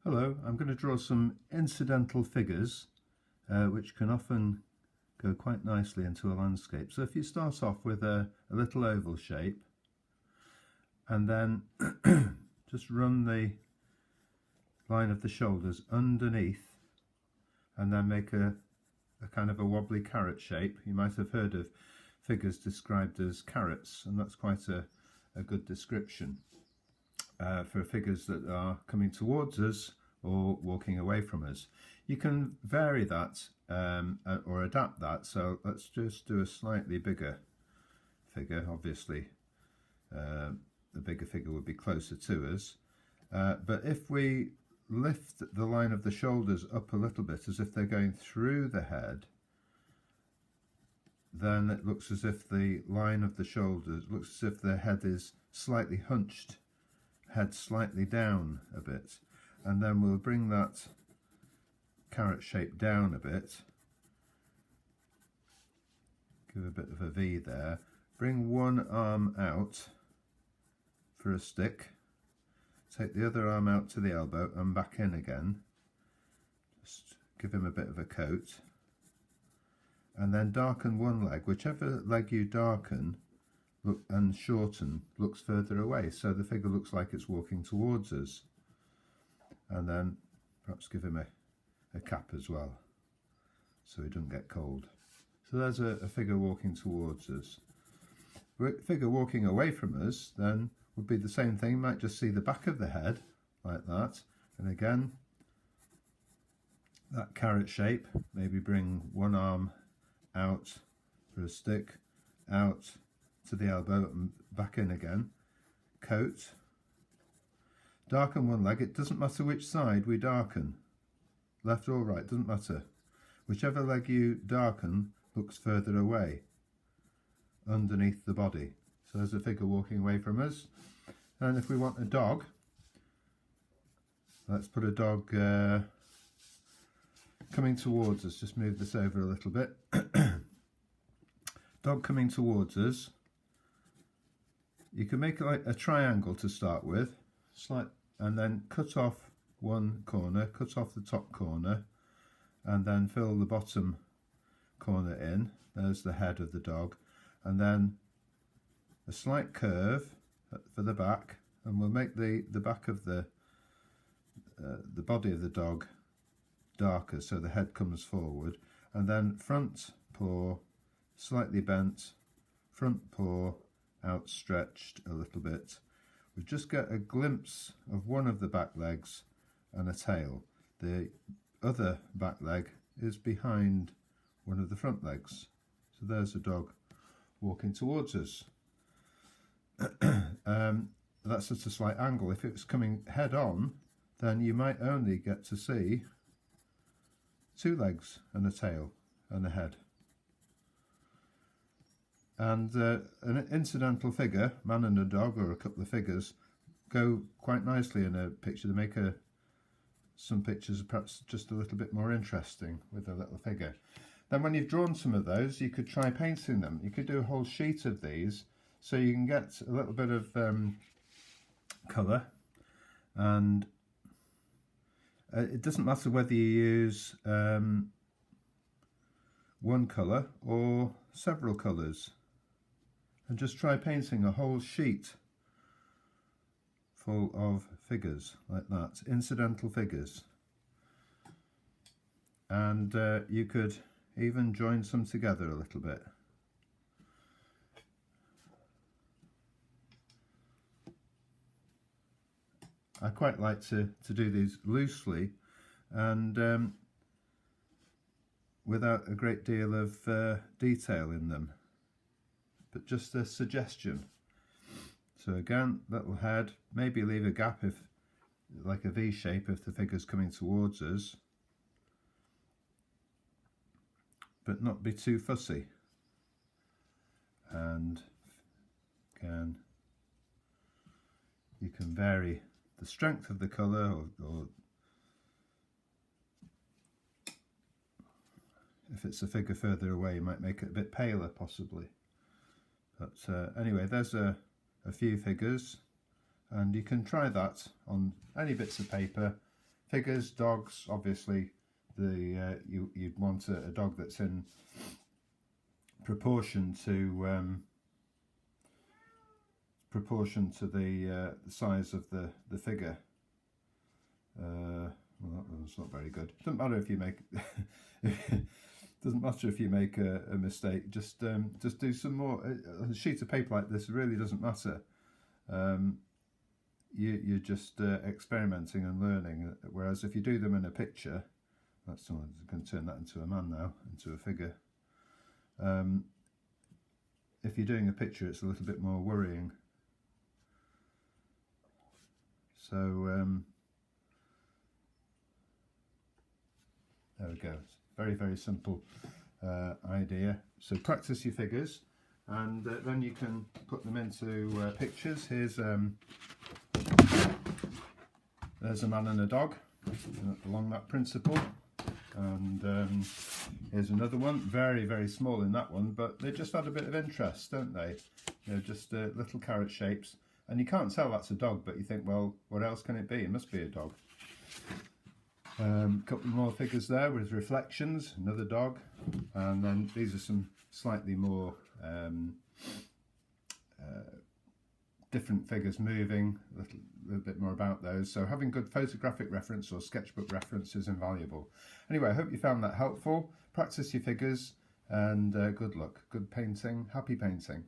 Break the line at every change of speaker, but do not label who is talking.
Hello, I'm going to draw some incidental figures which can often go quite nicely into a landscape. So if you start off with a little oval shape and then just run the line of the shoulders underneath and then make a kind of a wobbly carrot shape. You might have heard of figures described as carrots, and that's quite a good description for figures that are coming towards us or walking away from us. You can vary that or adapt that, so let's just do a slightly bigger figure. Obviously the bigger figure would be closer to us, but if we lift the line of the shoulders up a little bit as if they're going through the head, then it looks as if the line of the shoulders looks as if the head is slightly hunched, head slightly down a bit, and then we'll bring that carrot shape down a bit, give a bit of a V there, bring one arm out for a stick, take the other arm out to the elbow and back in again, just give him a bit of a coat, and then darken one leg. Whichever leg you darken and shorten looks further away, so the figure looks like it's walking towards us. And then perhaps give him a cap as well so he doesn't get cold. So there's a figure walking towards us. A figure walking away from us then would be the same thing. You might just see the back of the head like that, and again that carrot shape, maybe bring one arm out for a stick, out to the elbow and back in again, coat, darken one leg. It doesn't matter which side we darken, left or right, doesn't matter. Whichever leg you darken looks further away underneath the body. So there's a figure walking away from us. And if we want a dog, let's put a dog coming towards us. Just move this over a little bit. Dog coming towards us. You can make it like a triangle to start with, and then cut off one corner, cut off the top corner, and then fill the bottom corner in. There's the head of the dog, and then a slight curve for the back, and we'll make the back of the body of the dog darker so the head comes forward, and then front paw slightly bent, front paw outstretched a little bit. We just get a glimpse of one of the back legs and a tail. The other back leg is behind one of the front legs. So there's a dog walking towards us. That's at a slight angle. If it was coming head on, then you might only get to see two legs and a tail and a head. And an incidental figure, man and a dog or a couple of figures, go quite nicely in a picture. They make some pictures perhaps just a little bit more interesting with a little figure. Then when you've drawn some of those, you could try painting them. You could do a whole sheet of these so you can get a little bit of colour, and it doesn't matter whether you use one colour or several colours, and just try painting a whole sheet full of figures like that, incidental figures. And you could even join some together a little bit. I quite like to do these loosely and without a great deal of detail in them, but just a suggestion. So again, little head, maybe leave a gap if, like a V shape, if the figure's coming towards us, but not be too fussy. And again, you can vary the strength of the colour, or if it's a figure further away, you might make it a bit paler possibly. But anyway, there's a few figures, and you can try that on any bits of paper Figures, dogs, obviously you'd want a dog that's in proportion to the size of the figure. Well, that's not very good. Doesn't matter if you make doesn't matter if you make a mistake. Just do some more. A sheet of paper like this really doesn't matter. You're just experimenting and learning. Whereas if you do them in a picture, I'm going to turn that into a man now, into a figure. If you're doing a picture, it's a little bit more worrying. So there we go. It's very, very simple idea. So practice your figures, and then you can put them into pictures. There's a man and a dog along that principle, and here's another one, very, very small in that one, but they just had a bit of interest, don't they? You know, just little carrot shapes, and you can't tell that's a dog, but you think, well, what else can it be? It must be a dog. Couple more figures there with reflections, another dog, and then these are some slightly more different figures moving, a little bit more about those. So having good photographic reference or sketchbook reference is invaluable. Anyway, I hope you found that helpful. Practice your figures, and good luck. Good painting. Happy painting.